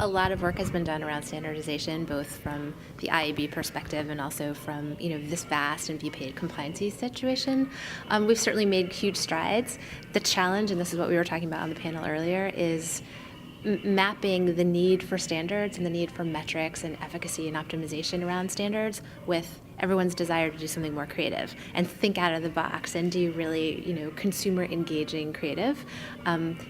A lot of work has been done around standardization, both from the IAB perspective and also from this vast and be-paid compliancy situation. We've certainly made huge strides. The challenge, and this is what we were talking about on the panel earlier, is mapping the need for standards and the need for metrics and efficacy and optimization around standards with everyone's desire to do something more creative and think out of the box and do really consumer engaging creative.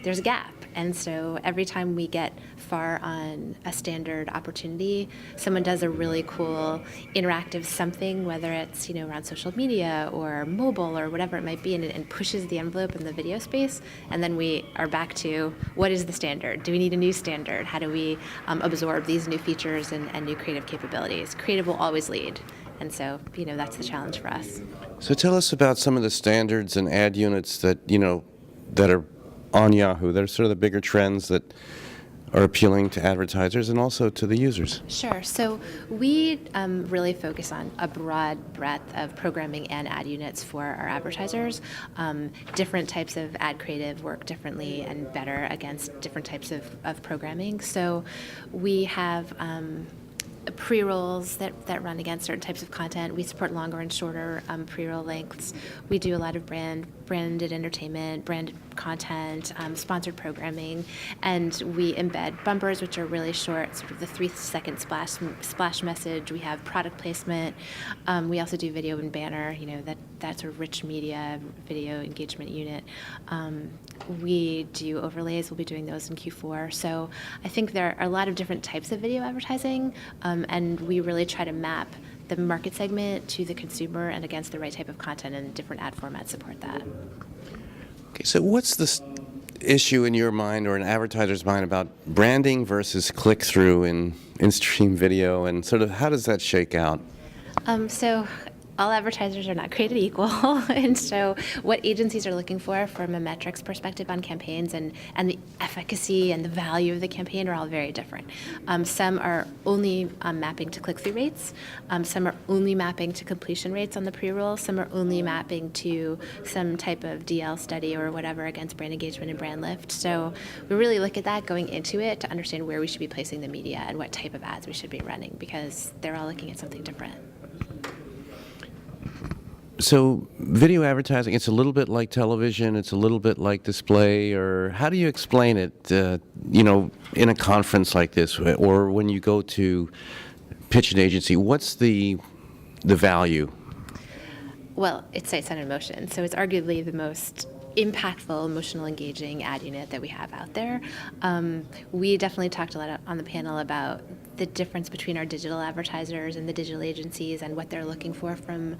There's a gap. And so every time we get far on a standard opportunity, someone does a really cool interactive something, whether it's around social media or mobile or whatever it might be, and pushes the envelope in the video space. And then we are back to, what is the standard? Do we need a new standard? How do we absorb these new features and new creative capabilities? Creative will always lead. And so, that's the challenge for us. So tell us about some of the standards and ad units that, that are on Yahoo. That are sort of the bigger trends that are appealing to advertisers and also to the users. Sure. So we really focus on a broad breadth of programming and ad units for our advertisers. Different types of ad creative work differently and better against different types of programming. So we have pre-rolls that run against certain types of content. We support longer and shorter pre-roll lengths. We do a lot of branded entertainment, branded content, sponsored programming, and we embed bumpers, which are really short, sort of the 3-second splash message. We have product placement. We also do video and banner, that sort of rich media, video engagement unit. We do overlays. We'll be doing those in Q4. So I think there are a lot of different types of video advertising, and we really try to map the market segment to the consumer and against the right type of content, and different ad formats support that. Okay, so what's the issue in your mind or an advertiser's mind about branding versus click-through in stream video, and sort of how does that shake out? So all advertisers are not created equal, and so what agencies are looking for from a metrics perspective on campaigns and the efficacy and the value of the campaign are all very different. Some are only mapping to click-through rates. Some are only mapping to completion rates on the pre-roll. Some are only mapping to some type of DL study or whatever against brand engagement and brand lift. So we really look at that going into it to understand where we should be placing the media and what type of ads we should be running, because they're all looking at something different. So video advertising, it's a little bit like television, it's a little bit like display, or how do you explain it, in a conference like this, or when you go to pitch an agency? What's the value? Well, it's sight, sound, and motion. So it's arguably the most impactful, emotional, engaging ad unit that we have out there. We definitely talked a lot on the panel about the difference between our digital advertisers and the digital agencies and what they're looking for from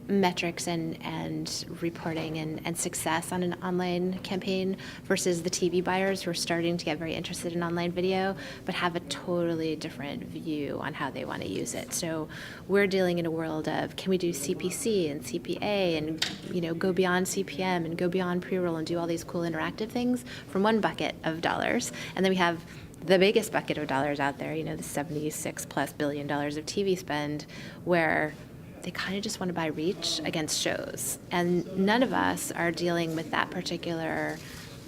metrics and reporting and success on an online campaign versus the TV buyers who are starting to get very interested in online video but have a totally different view on how they want to use it. So we're dealing in a world of, can we do CPC and CPA and go beyond CPM and go beyond pre-roll and do all these cool interactive things from one bucket of dollars, and then we have the biggest bucket of dollars out there, the $76+ billion of TV spend, where they kind of just want to buy reach against shows. And none of us are dealing with that particular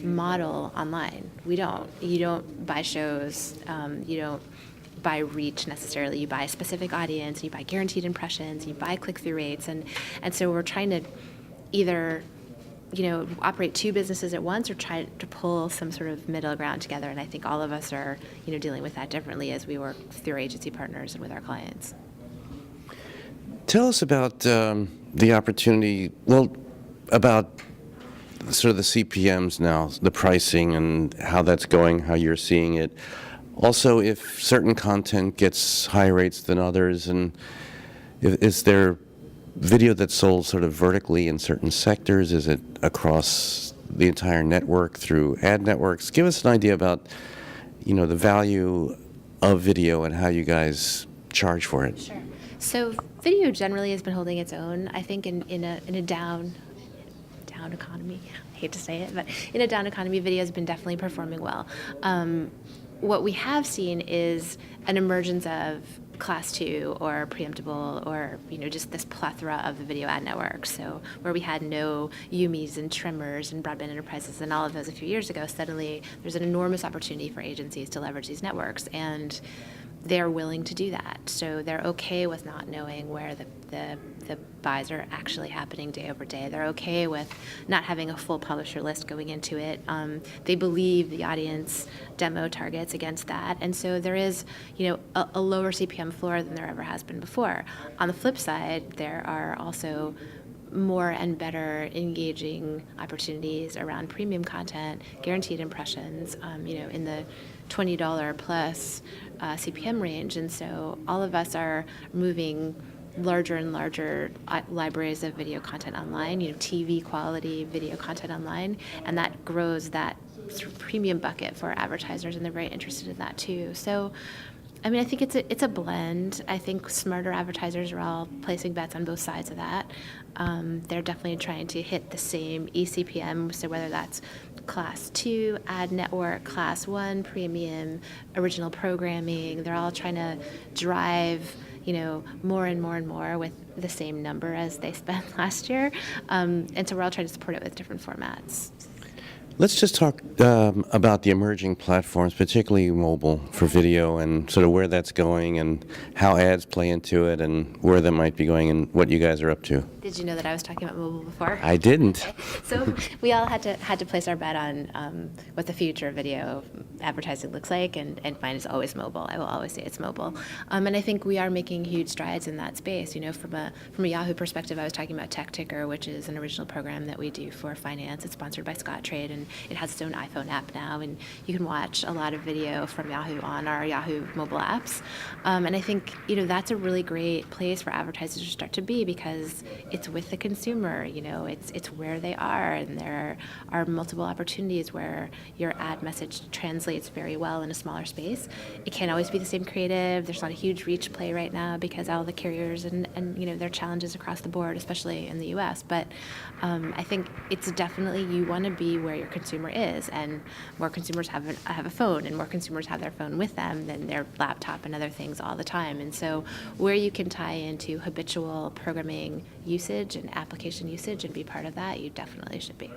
model online. We don't. You don't buy shows. You don't buy reach necessarily. You buy a specific audience. You buy guaranteed impressions. You buy click-through rates. And so we're trying to either operate two businesses at once or try to pull some sort of middle ground together. And I think all of us are dealing with that differently as we work through our agency partners and with our clients. Tell us about the opportunity, about sort of the CPMs now, the pricing and how that's going, how you're seeing it. Also, if certain content gets higher rates than others, and is there video that's sold sort of vertically in certain sectors? Is it across the entire network through ad networks? Give us an idea about, the value of video and how you guys charge for it. Sure. So video generally has been holding its own, I think, in a down economy. I hate to say it, but in a down economy, video has been definitely performing well. What we have seen is an emergence of class 2 or preemptible, or just this plethora of the video ad networks. So where we had no Yumis and Tremors and broadband enterprises and all of those a few years ago, suddenly there's an enormous opportunity for agencies to leverage these networks, and they're willing to do that. So they're okay with not knowing where the buys are actually happening day over day. They're okay with not having a full publisher list going into it. They believe the audience demo targets against that. And so there is, a lower CPM floor than there ever has been before. On the flip side, there are also more and better engaging opportunities around premium content, guaranteed impressions, in the $20 plus CPM range. And so all of us are moving larger and larger libraries of video content online, TV quality video content online, and that grows that sort of premium bucket for advertisers, and they're very interested in that too. So I think it's a blend. I think smarter advertisers are all placing bets on both sides of that. They're definitely trying to hit the same eCPM, so whether that's class 2 ad network, class 1 premium, original programming, they're all trying to drive more and more and more with the same number as they spent last year. And so we're all trying to support it with different formats. Let's just talk about the emerging platforms, particularly mobile for video, and sort of where that's going and how ads play into it and where that might be going and what you guys are up to. Did you know that I was talking about mobile before? I didn't. Okay. So we all had to place our bet on what the future of video advertising looks like, and mine is always mobile. I will always say it's mobile. And I think we are making huge strides in that space. From a Yahoo perspective, I was talking about Tech Ticker, which is an original program that we do for finance. It's sponsored by Scottrade, and it has its own iPhone app now, and you can watch a lot of video from Yahoo on our Yahoo mobile apps. And I think that's a really great place for advertisers to start to be, because it's with the consumer. It's where they are, and there are multiple opportunities where your ad message translates very well in a smaller space. It can't always be the same creative. There's not a huge reach play right now because all the carriers and their challenges across the board, especially in the U.S. But I think it's definitely, you want to be where your consumer is, and more consumers have a phone, and more consumers have their phone with them than their laptop and other things all the time. And so where you can tie into habitual programming usage and application usage and be part of that, you definitely should be.